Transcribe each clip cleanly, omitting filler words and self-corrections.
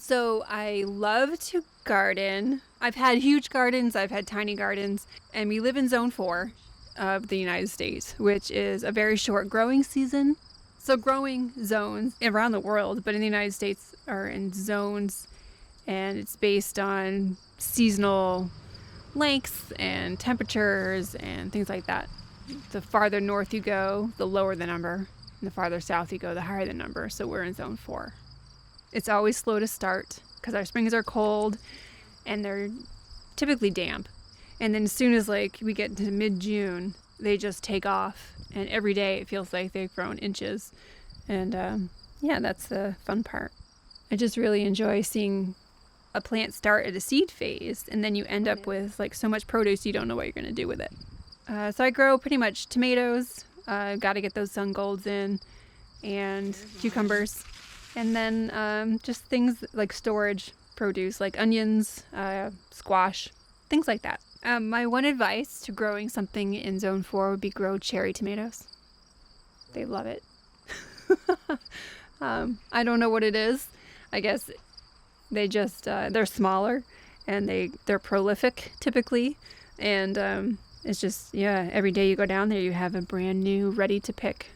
So I love to garden. I've had huge gardens, I've had tiny gardens, and we live in zone 4 of the United States, which is a very short growing season. So growing zones around the world, but in the United States are in zones, and it's based on seasonal lengths and temperatures and things like that. The farther north you go, the lower the number, and the farther south you go, the higher the number. So we're in zone 4. It's always slow to start because our springs are cold and they're typically damp. And then as soon as we get into mid-June, they just take off. And every day it feels like they've grown inches. And yeah, that's the fun part. I just really enjoy seeing a plant start at a seed phase, and then you end up with so much produce you don't know what you're going to do with it. So I grow pretty much tomatoes. Got to get those sun golds in, and cucumbers. And then just things like storage produce, like onions, squash, things like that. My one advice to growing something in zone 4 would be grow cherry tomatoes. They love it. I don't know what it is. I guess they just, they're smaller and they're prolific typically. And it's just, yeah, every day you go down there, you have a brand new, ready to pick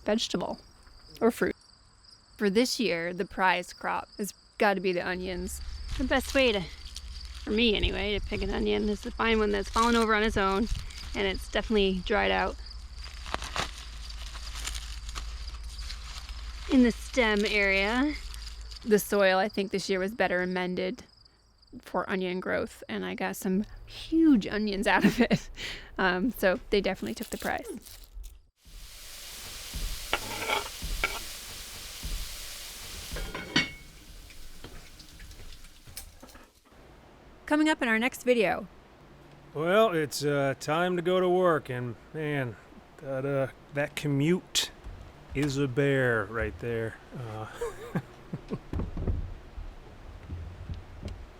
vegetable or fruit. For this year, the prize crop has got to be the onions. The best way for me anyway, to pick an onion is to find one that's fallen over on its own and it's definitely dried out. In the stem area, the soil I think this year was better amended for onion growth, and I got some huge onions out of it. So they definitely took the prize. Coming up in our next video. Well, it's time to go to work, and man, that commute is a bear right there.